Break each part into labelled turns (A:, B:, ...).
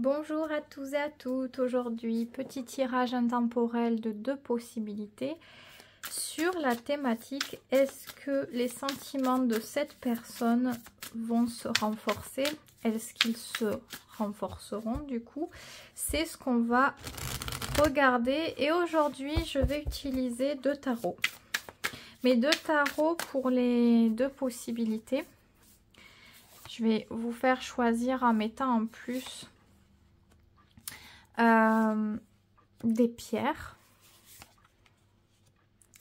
A: Bonjour à tous et à toutes. Aujourd'hui, petit tirage intemporel de 2 possibilités sur la thématique est-ce que les sentiments de cette personne vont se renforcer? Est-ce qu'ils se renforceront du coup? C'est ce qu'on va regarder et aujourd'hui, je vais utiliser 2 tarots. Mes 2 tarots pour les 2 possibilités. Je vais vous faire choisir en mettant en plus des pierres.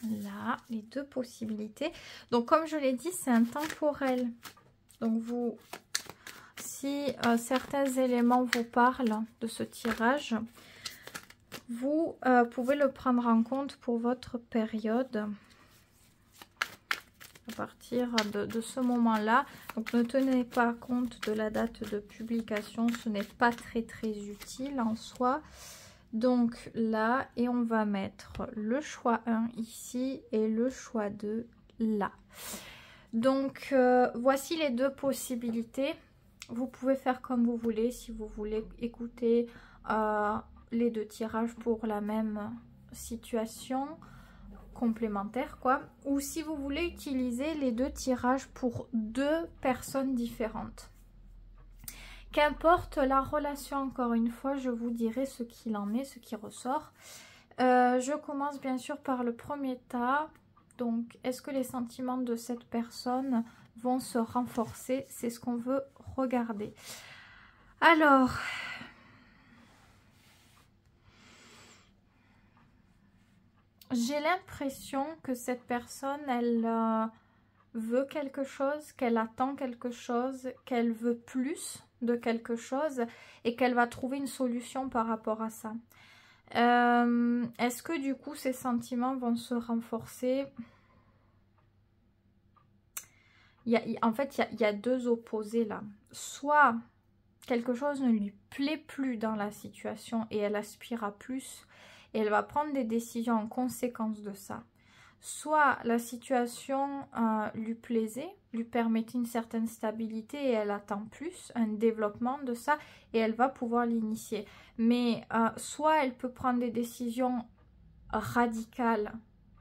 A: Là, les 2 possibilités. Donc, comme je l'ai dit, c'est un temporel. Donc, vous, si certains éléments vous parlent de ce tirage, vous pouvez le prendre en compte pour votre période. À partir de ce moment-là. Donc, ne tenez pas compte de la date de publication. Ce n'est pas très utile en soi. Donc là, et on va mettre le choix 1 ici et le choix 2 là. Donc voici les 2 possibilités. Vous pouvez faire comme vous voulez si vous voulez écouter les 2 tirages pour la même situation complémentaire quoi. Ou si vous voulez utiliser les 2 tirages pour 2 personnes différentes. Qu'importe la relation, encore une fois, je vous dirai ce qu'il en est, ce qui ressort. Je commence bien sûr par le premier tas. Donc, est-ce que les sentiments de cette personne vont se renforcer? C'est ce qu'on veut regarder. Alors, j'ai l'impression que cette personne, elle veut quelque chose, qu'elle attend quelque chose, qu'elle veut plus de quelque chose et qu'elle va trouver une solution par rapport à ça. Est-ce que du coup ces sentiments vont se renforcer? En fait, il y a 2 opposés là. Soit quelque chose ne lui plaît plus dans la situation et elle aspire à plus et elle va prendre des décisions en conséquence de ça. Soit la situation lui plaisait, lui permettait une certaine stabilité et elle attend plus, un développement de ça et elle va pouvoir l'initier. Mais soit elle peut prendre des décisions radicales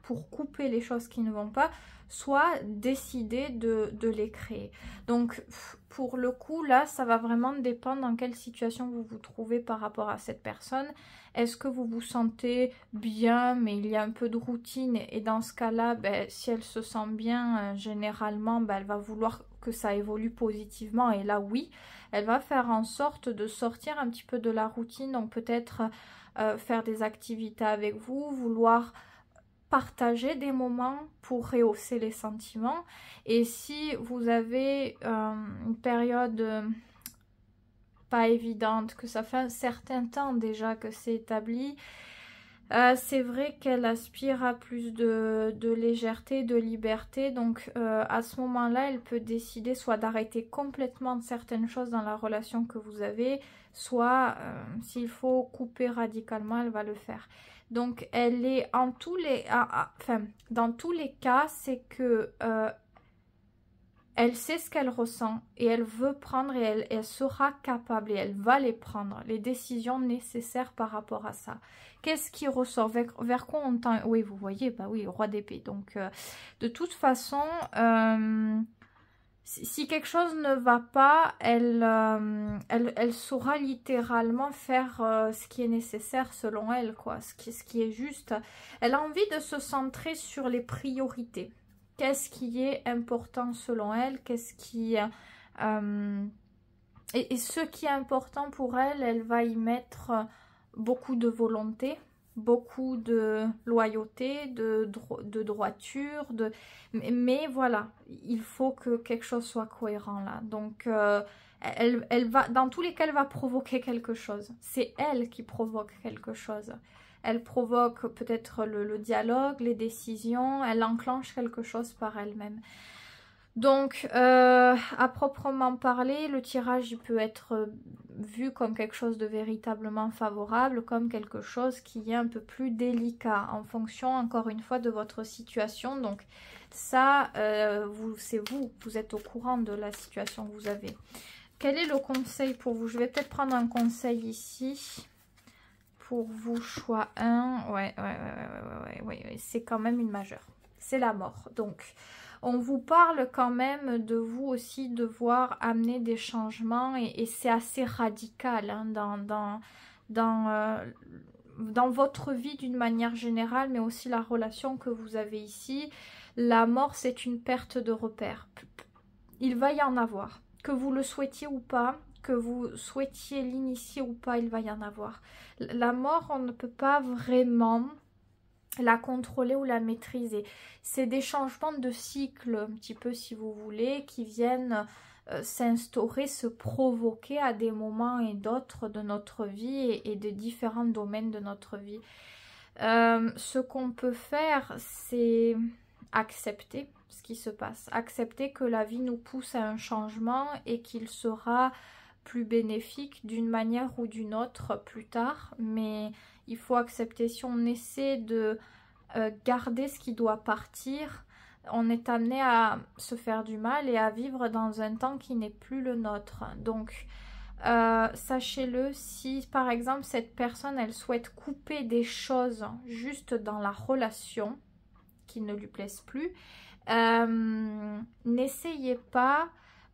A: pour couper les choses qui ne vont pas, soit décider de les créer. Donc pour le coup là, ça va vraiment dépendre dans quelle situation vous vous trouvez par rapport à cette personne. Est-ce que vous vous sentez bien mais il y a un peu de routine et dans ce cas-là, ben, si elle se sent bien, généralement ben, elle va vouloir que ça évolue positivement et là oui, elle va faire en sorte de sortir un petit peu de la routine, donc peut-être faire des activités avec vous, vouloir partager des moments pour rehausser les sentiments. Et si vous avez une période pas évidente, que ça fait un certain temps déjà que c'est établi, c'est vrai qu'elle aspire à plus de légèreté, de liberté. Donc à ce moment-là, elle peut décider soit d'arrêter complètement certaines choses dans la relation que vous avez, soit s'il faut couper radicalement, elle va le faire. Donc elle est en tous les, enfin dans tous les cas, c'est que elle sait ce qu'elle ressent et elle veut prendre et elle sera capable et elle va les prendre, les décisions nécessaires par rapport à ça. Qu'est-ce qui ressort? Vers quoi on tend? Oui, vous voyez, bah oui, roi d'épée. Donc, de toute façon, si quelque chose ne va pas, elle saura littéralement faire ce qui est nécessaire selon elle, quoi, ce qui est juste. Elle a envie de se centrer sur les priorités. Qu'est-ce qui est important selon elle? Qu'est-ce qui... et ce qui est important pour elle, elle va y mettre beaucoup de volonté, beaucoup de loyauté, de droiture, mais voilà, il faut que quelque chose soit cohérent là. Donc elle va, dans tous les cas, elle va provoquer quelque chose. C'est elle qui provoque quelque chose. Elle provoque peut-être le dialogue, les décisions, elle enclenche quelque chose par elle-même. Donc, à proprement parler, le tirage il peut être vu comme quelque chose de véritablement favorable, comme quelque chose qui est un peu plus délicat en fonction, encore une fois, de votre situation. Donc, ça, c'est vous êtes au courant de la situation que vous avez. Quel est le conseil pour vous? Je vais peut-être prendre un conseil ici. Pour vous, choix 1. Ouais, c'est quand même une majeure. C'est la mort. Donc, on vous parle quand même de vous aussi devoir amener des changements. Et c'est assez radical hein, dans votre vie d'une manière générale, mais aussi la relation que vous avez ici. La mort, c'est une perte de repère. Il va y en avoir. Que vous le souhaitiez ou pas, que vous souhaitiez l'initier ou pas, il va y en avoir. La mort, on ne peut pas vraiment la contrôler ou la maîtriser. C'est des changements de cycle, un petit peu si vous voulez, qui viennent s'instaurer, se provoquer à des moments et d'autres de notre vie et de différents domaines de notre vie. Ce qu'on peut faire, c'est accepter ce qui se passe. Accepter que la vie nous pousse à un changement et qu'il sera plus bénéfique d'une manière ou d'une autre plus tard. Mais il faut accepter. Si on essaie de garder ce qui doit partir, on est amené à se faire du mal et à vivre dans un temps qui n'est plus le nôtre. Donc, sachez-le, si par exemple cette personne, elle souhaite couper des choses juste dans la relation qui ne lui plaisent plus, n'essayez pas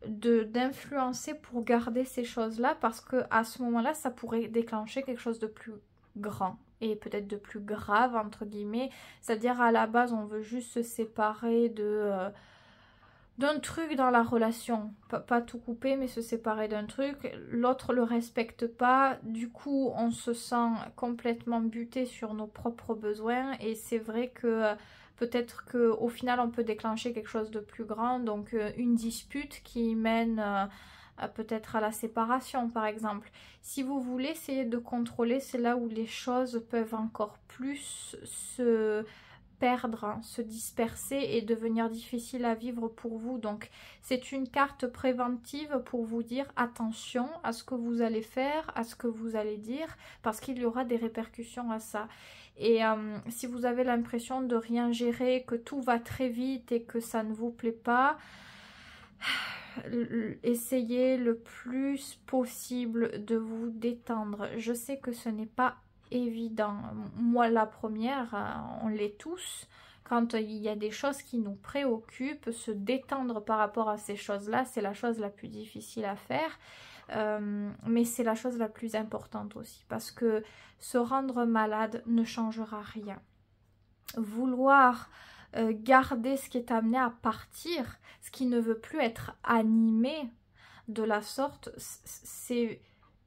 A: d'influencer pour garder ces choses-là parce que à ce moment-là, ça pourrait déclencher quelque chose de plus grand et peut-être de plus grave, entre guillemets. C'est-à-dire à la base, on veut juste se séparer d'un truc dans la relation, pas tout couper mais se séparer d'un truc, l'autre le respecte pas, du coup on se sent complètement buté sur nos propres besoins et c'est vrai que peut-être qu'au final on peut déclencher quelque chose de plus grand, donc une dispute qui mène peut-être à la séparation par exemple. Si vous voulez essayer de contrôler, c'est là où les choses peuvent encore plus se perdre, se disperser et devenir difficile à vivre pour vous. Donc c'est une carte préventive pour vous dire attention à ce que vous allez faire, à ce que vous allez dire, parce qu'il y aura des répercussions à ça. Et si vous avez l'impression de rien gérer, que tout va très vite et que ça ne vous plaît pas, essayez le plus possible de vous détendre. Je sais que ce n'est pas évident. Moi, la première, on l'est tous. Quand il y a des choses qui nous préoccupent, se détendre par rapport à ces choses-là, c'est la chose la plus difficile à faire. Mais c'est la chose la plus importante aussi. Parce que se rendre malade ne changera rien. Vouloir garder ce qui est amené à partir, ce qui ne veut plus être animé de la sorte, c'est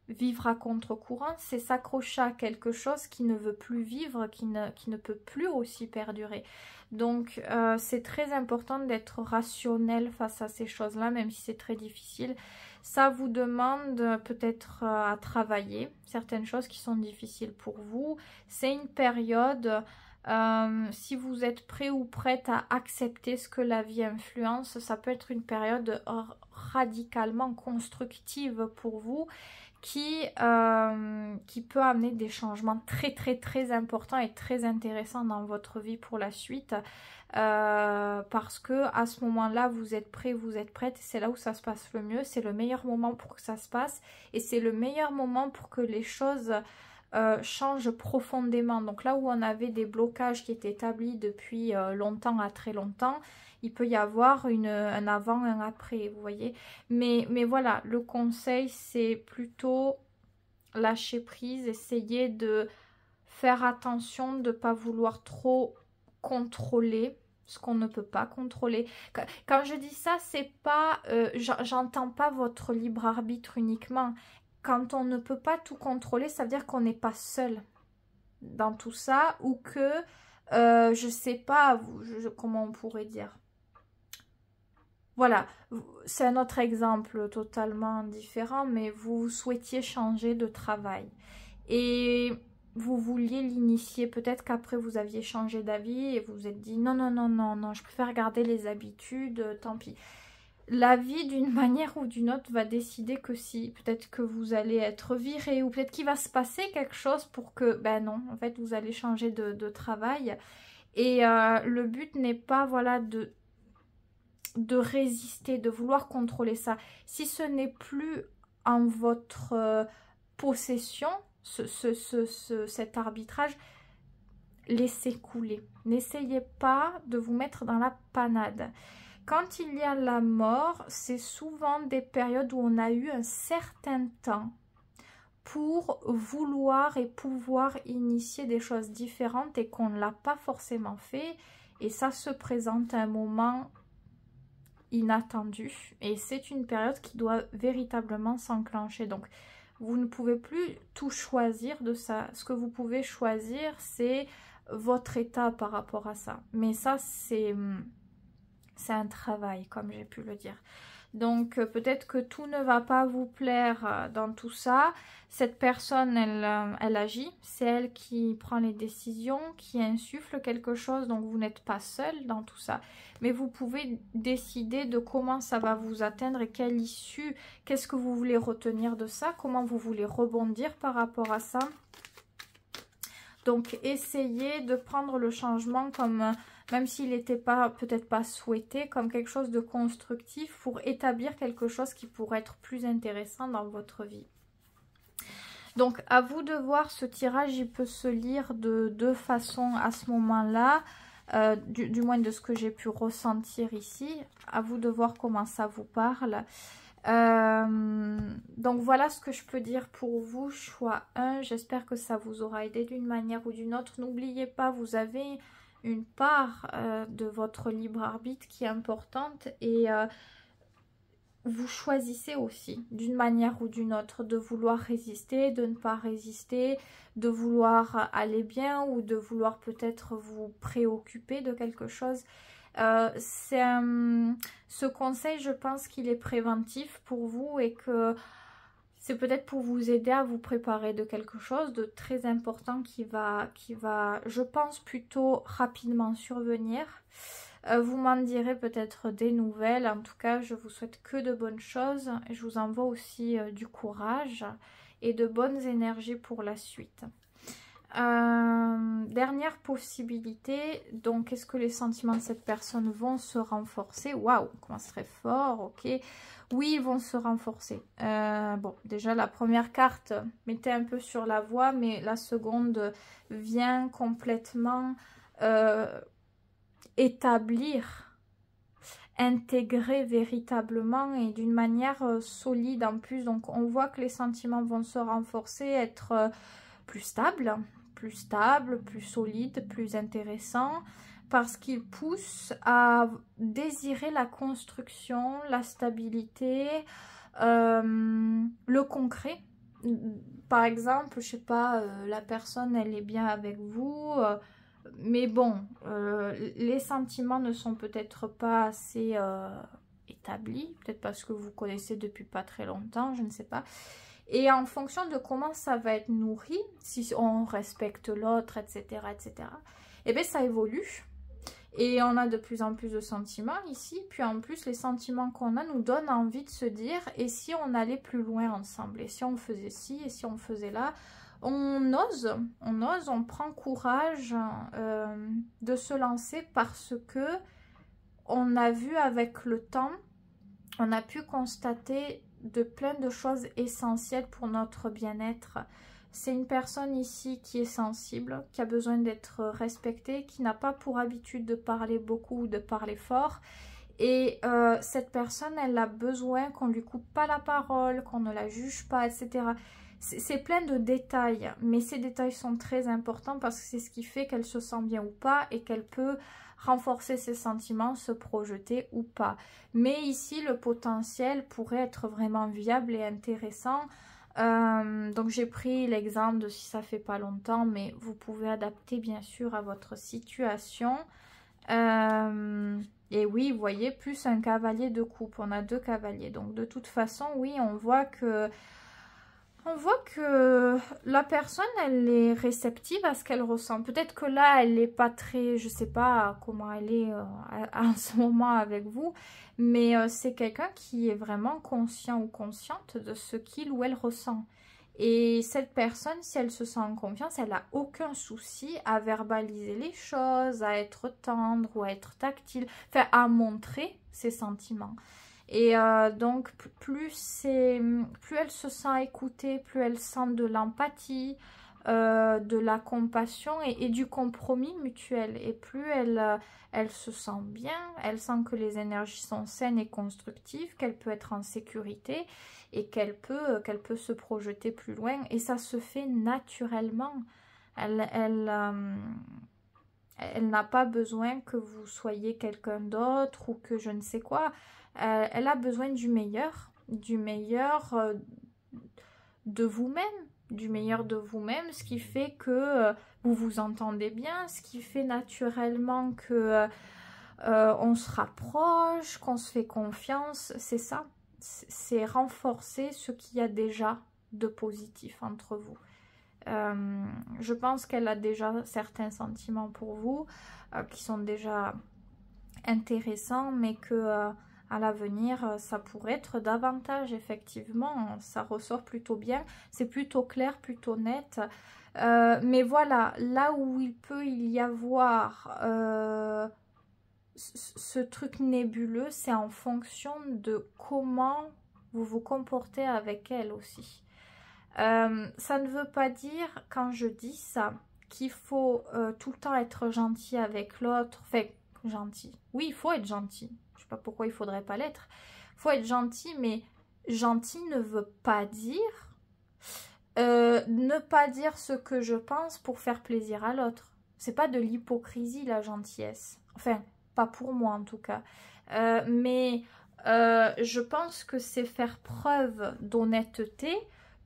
A: vivre à contre-courant, c'est s'accrocher à quelque chose qui ne veut plus vivre, qui ne peut plus aussi perdurer. Donc c'est très important d'être rationnel face à ces choses-là, même si c'est très difficile. Ça vous demande peut-être à travailler certaines choses qui sont difficiles pour vous. C'est une période... si vous êtes prêt ou prête à accepter ce que la vie influence, ça peut être une période radicalement constructive pour vous qui peut amener des changements très importants et très intéressants dans votre vie pour la suite parce que à ce moment-là vous êtes prêt, vous êtes prête, c'est là où ça se passe le mieux, c'est le meilleur moment pour que ça se passe et c'est le meilleur moment pour que les choses change profondément. Donc là où on avait des blocages qui étaient établis depuis longtemps à très longtemps, il peut y avoir un avant, un après, vous voyez. Mais voilà, le conseil c'est plutôt lâcher prise, essayer de faire attention de ne pas vouloir trop contrôler ce qu'on ne peut pas contrôler. Quand je dis ça, c'est pas, j'entends pas votre libre arbitre uniquement. Quand on ne peut pas tout contrôler, ça veut dire qu'on n'est pas seul dans tout ça ou que, je sais pas, comment on pourrait dire. Voilà, c'est un autre exemple totalement différent, mais vous souhaitiez changer de travail et vous vouliez l'initier. Peut-être qu'après vous aviez changé d'avis et vous vous êtes dit non, je préfère garder les habitudes, tant pis. La vie, d'une manière ou d'une autre, va décider que si, peut-être que vous allez être viré ou peut-être qu'il va se passer quelque chose pour que, ben non, en fait, vous allez changer de travail. Et le but n'est pas, voilà, de résister, de vouloir contrôler ça. Si ce n'est plus en votre possession, cet arbitrage, laissez couler. N'essayez pas de vous mettre dans la panade. Quand il y a la mort, c'est souvent des périodes où on a eu un certain temps pour vouloir et pouvoir initier des choses différentes et qu'on ne l'a pas forcément fait. Et ça se présente à un moment inattendu. Et c'est une période qui doit véritablement s'enclencher. Donc, vous ne pouvez plus tout choisir de ça. Ce que vous pouvez choisir, c'est votre état par rapport à ça. Mais ça, c'est un travail, comme j'ai pu le dire. Donc, peut-être que tout ne va pas vous plaire dans tout ça. Cette personne, elle agit. C'est elle qui prend les décisions, qui insuffle quelque chose. Donc, vous n'êtes pas seul dans tout ça. Mais vous pouvez décider de comment ça va vous atteindre et quelle issue, qu'est-ce que vous voulez retenir de ça, comment vous voulez rebondir par rapport à ça. Donc, essayez de prendre le changement comme, même s'il n'était peut-être pas souhaité, comme quelque chose de constructif pour établir quelque chose qui pourrait être plus intéressant dans votre vie. Donc, à vous de voir, ce tirage, il peut se lire de deux façons à ce moment-là, du moins de ce que j'ai pu ressentir ici. À vous de voir comment ça vous parle. Donc voilà ce que je peux dire pour vous, choix 1. J'espère que ça vous aura aidé d'une manière ou d'une autre. N'oubliez pas, vous avez une part de votre libre arbitre qui est importante et vous choisissez aussi d'une manière ou d'une autre de vouloir résister, de ne pas résister, de vouloir aller bien ou de vouloir peut-être vous préoccuper de quelque chose. Ce conseil, je pense qu'il est préventif pour vous et que c'est peut-être pour vous aider à vous préparer de quelque chose de très important qui va, je pense, plutôt rapidement survenir. Vous m'en direz peut-être des nouvelles. En tout cas, je vous souhaite que de bonnes choses. Je vous envoie aussi du courage et de bonnes énergies pour la suite. Dernière possibilité, donc est-ce que les sentiments de cette personne vont se renforcer? Waouh, comment ce serait fort, ok. Oui, ils vont se renforcer. Bon, déjà la première carte mettait un peu sur la voie, mais la seconde vient complètement établir, intégrer véritablement et d'une manière solide en plus. Donc on voit que les sentiments vont se renforcer, être plus stables, plus solide, plus intéressant, parce qu'il pousse à désirer la construction, la stabilité, le concret. Par exemple, je sais pas, la personne, elle est bien avec vous, mais bon, les sentiments ne sont peut-être pas assez établis, peut-être parce que vous connaissez depuis pas très longtemps, je ne sais pas. Et en fonction de comment ça va être nourri, si on respecte l'autre, etc., eh bien ça évolue. Et on a de plus en plus de sentiments ici. Puis en plus, les sentiments qu'on a nous donnent envie de se dire, et si on allait plus loin ensemble? Et si on faisait ci, et si on faisait là? On ose, on prend courage de se lancer parce que on a vu avec le temps, on a pu constater de plein de choses essentielles pour notre bien-être. C'est une personne ici qui est sensible, qui a besoin d'être respectée, qui n'a pas pour habitude de parler beaucoup ou de parler fort. Et cette personne, elle a besoin qu'on ne lui coupe pas la parole, qu'on ne la juge pas, etc. C'est plein de détails, mais ces détails sont très importants parce que c'est ce qui fait qu'elle se sent bien ou pas et qu'elle peut renforcer ses sentiments, se projeter ou pas. Mais ici, le potentiel pourrait être vraiment viable et intéressant. Donc j'ai pris l'exemple de si ça fait pas longtemps, mais vous pouvez adapter bien sûr à votre situation. Et oui, vous voyez, plus un cavalier de coupe, on a 2 cavaliers. Donc de toute façon, oui, on voit que la personne, elle est réceptive à ce qu'elle ressent. Peut-être que là, elle n'est pas très... Je sais pas comment elle est en ce moment avec vous. Mais c'est quelqu'un qui est vraiment conscient ou consciente de ce qu'il ou elle ressent. Et cette personne, si elle se sent en confiance, elle n'a aucun souci à verbaliser les choses, à être tendre ou à être tactile, enfin à montrer ses sentiments. Et donc, plus elle se sent écoutée, plus elle sent de l'empathie, de la compassion et du compromis mutuel. Et plus elle se sent bien, elle sent que les énergies sont saines et constructives, qu'elle peut être en sécurité et qu'elle peut se projeter plus loin. Et ça se fait naturellement. Elle n'a pas besoin que vous soyez quelqu'un d'autre ou que je ne sais quoi. Elle a besoin du meilleur de vous-même, ce qui fait que vous vous entendez bien, ce qui fait naturellement que on se rapproche, qu'on se fait confiance, c'est ça. C'est renforcer ce qu'il y a déjà de positif entre vous. Je pense qu'elle a déjà certains sentiments pour vous qui sont déjà intéressants, mais que à l'avenir ça pourrait être davantage. Effectivement, ça ressort plutôt bien, c'est plutôt clair, plutôt net. Mais voilà, là où il peut y avoir ce truc nébuleux, c'est en fonction de comment vous vous comportez avec elle aussi. Ça ne veut pas dire, quand je dis ça, qu'il faut tout le temps être gentil avec l'autre. Enfin, gentil. Oui, il faut être gentil. Je sais pas pourquoi il faudrait pas l'être. Il faut être gentil, mais gentil ne veut pas dire ne pas dire ce que je pense pour faire plaisir à l'autre. C'est pas de l'hypocrisie, la gentillesse. Enfin, pas pour moi en tout cas. Mais je pense que c'est faire preuve d'honnêteté,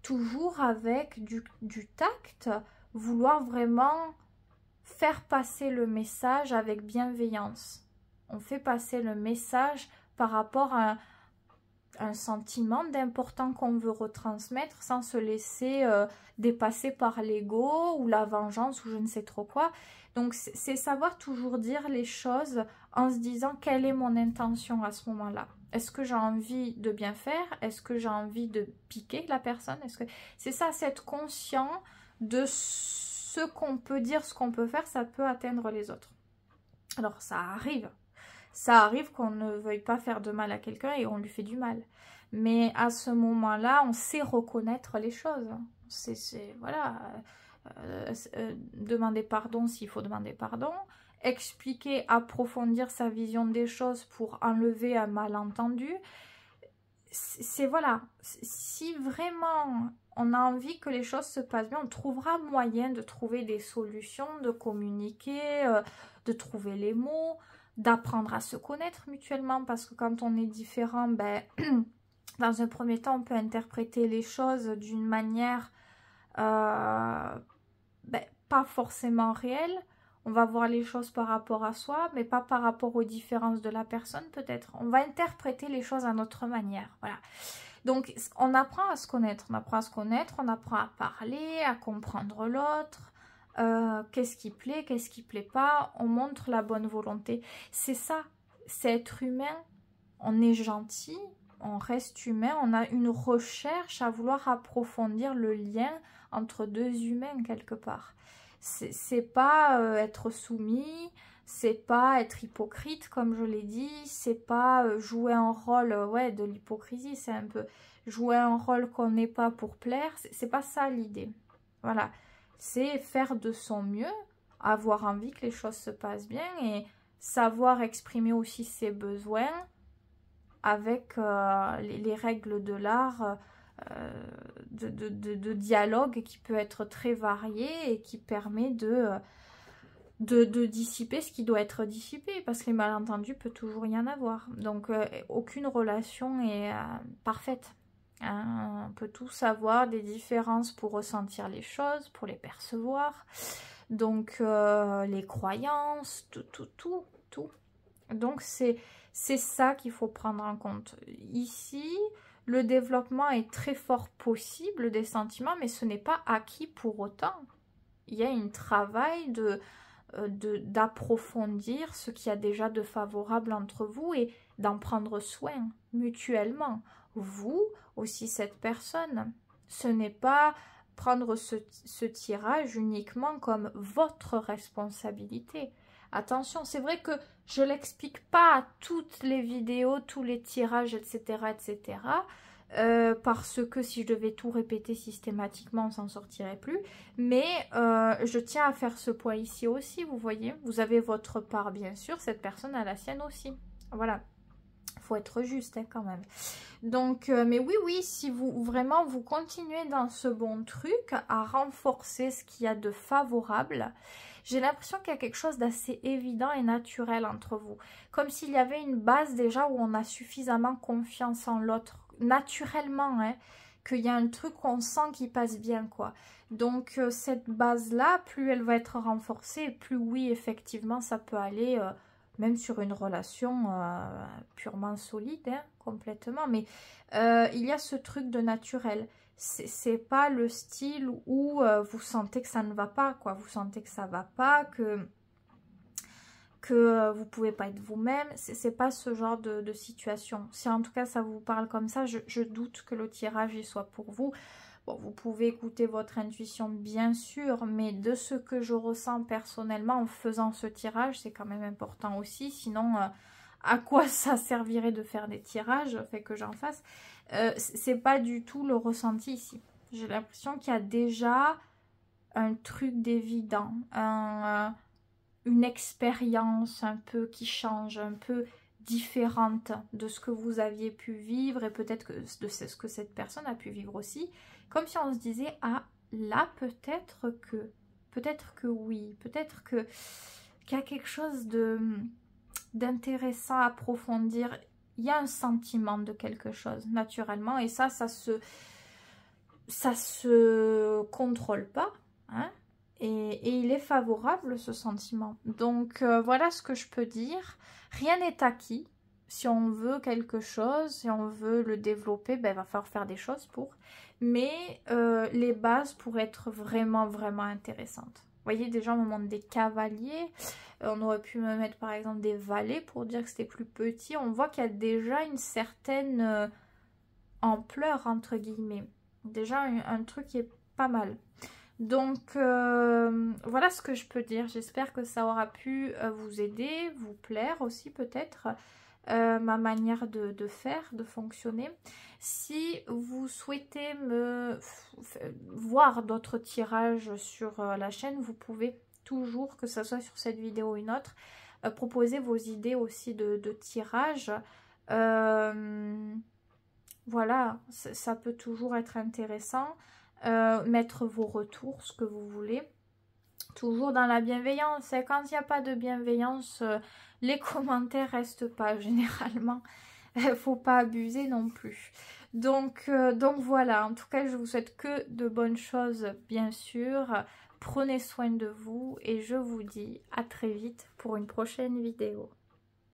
A: toujours avec du tact, vouloir vraiment faire passer le message avec bienveillance. On fait passer le message par rapport à un sentiment d'important qu'on veut retransmettre sans se laisser dépasser par l'ego ou la vengeance ou je ne sais trop quoi. Donc c'est savoir toujours dire les choses en se disant quelle est mon intention à ce moment-là. Est-ce que j'ai envie de bien faire? Est-ce que j'ai envie de piquer la personne? C'est ça, c'est être conscient de ce qu'on peut dire, ce qu'on peut faire, ça peut atteindre les autres. Alors ça arrive. Ça arrive qu'on ne veuille pas faire de mal à quelqu'un et on lui fait du mal. Mais à ce moment-là, on sait reconnaître les choses. Voilà, demander pardon s'il faut demander pardon, expliquer, approfondir sa vision des choses pour enlever un malentendu. Voilà, si vraiment on a envie que les choses se passent bien, on trouvera moyen de trouver des solutions, de communiquer, de trouver les mots, d'apprendre à se connaître mutuellement, parce que quand on est différent, ben, dans un premier temps, on peut interpréter les choses d'une manière ben, pas forcément réelle. On va voir les choses par rapport à soi, mais pas par rapport aux différences de la personne peut-être. On va interpréter les choses à notre manière, voilà. Donc, on apprend à se connaître, on apprend à parler, à comprendre l'autre, qu'est-ce qui plaît, qu'est-ce qui plaît pas, on montre la bonne volonté. C'est ça, c'est être humain, on est gentil, on reste humain, on a une recherche à vouloir approfondir le lien entre deux humains quelque part. C'est pas être soumis, c'est pas être hypocrite comme je l'ai dit, c'est pas jouer un rôle de l'hypocrisie, c'est un peu jouer un rôle qu'on n'est pas pour plaire, c'est pas ça l'idée. Voilà, c'est faire de son mieux, avoir envie que les choses se passent bien et savoir exprimer aussi ses besoins avec les règles de l'art, de dialogue qui peut être très varié et qui permet de dissiper ce qui doit être dissipé, parce que les malentendus peut toujours y en avoir. Donc aucune relation est parfaite. Hein. On peut tous avoir des différences pour ressentir les choses, pour les percevoir. Donc les croyances, tout. Donc c'est ça qu'il faut prendre en compte. Ici, le développement est très fort possible des sentiments, mais ce n'est pas acquis pour autant. Il y a un travail d'approfondir ce qu'il y a déjà de favorable entre vous et d'en prendre soin mutuellement. Vous, aussi cette personne. Ce n'est pas prendre ce tirage uniquement comme votre responsabilité. Attention, c'est vrai que je ne l'explique pas à toutes les vidéos, tous les tirages, etc. etc. Parce que si je devais tout répéter systématiquement, on s'en sortirait plus. Mais je tiens à faire ce point ici aussi, vous voyez. Vous avez votre part, bien sûr, cette personne a la sienne aussi. Voilà. Faut être juste hein, quand même. Donc, mais oui, si vous vraiment vous continuez dans ce bon truc à renforcer ce qu'il y a de favorable, j'ai l'impression qu'il y a quelque chose d'assez évident et naturel entre vous. Comme s'il y avait une base déjà où on a suffisamment confiance en l'autre, naturellement, hein, qu'il y a un truc qu'on sent qui passe bien, quoi. Donc, cette base-là, plus elle va être renforcée, plus oui, effectivement, ça peut aller... même sur une relation purement solide, hein, complètement. Mais il y a ce truc de naturel. C'est pas le style où vous sentez que ça ne va pas, quoi. Vous sentez que ça va pas, que vous pouvez pas être vous-même. C'est pas ce genre de situation. Si en tout cas ça vous parle comme ça, je doute que le tirage y soit pour vous. Bon, vous pouvez écouter votre intuition bien sûr, mais de ce que je ressens personnellement en faisant ce tirage, c'est quand même important aussi. Sinon, à quoi ça servirait de faire des tirages, fait que j'en fasse? C'est pas du tout le ressenti ici. J'ai l'impression qu'il y a déjà un truc d'évident, une expérience un peu qui change, un peu différente de ce que vous aviez pu vivre et peut-être de ce que cette personne a pu vivre aussi. Comme si on se disait, ah là peut-être que oui, peut-être qu'il y a quelque chose d'intéressant à approfondir. Il y a un sentiment de quelque chose naturellement et ça se contrôle pas, hein. Et il est favorable ce sentiment. Donc voilà ce que je peux dire. Rien n'est acquis. Si on veut quelque chose, si on veut le développer, ben, il va falloir faire des choses pour. Mais les bases pourraient être vraiment, vraiment intéressantes. Vous voyez, déjà on me montre des cavaliers. On aurait pu me mettre par exemple des valets pour dire que c'était plus petit. On voit qu'il y a déjà une certaine ampleur, entre guillemets. Déjà un truc qui est pas mal. Donc voilà ce que je peux dire. J'espère que ça aura pu vous aider, vous plaire aussi peut-être. Ma manière de faire, de fonctionner. Si vous souhaitez voir d'autres tirages sur la chaîne, vous pouvez toujours, que ce soit sur cette vidéo ou une autre, proposer vos idées aussi de tirage. Voilà, ça peut toujours être intéressant. Mettre vos retours, ce que vous voulez. Toujours dans la bienveillance. Et quand il n'y a pas de bienveillance, les commentaires restent pas généralement. Faut pas abuser non plus. Donc voilà, en tout cas je vous souhaite que de bonnes choses bien sûr. Prenez soin de vous et je vous dis à très vite pour une prochaine vidéo.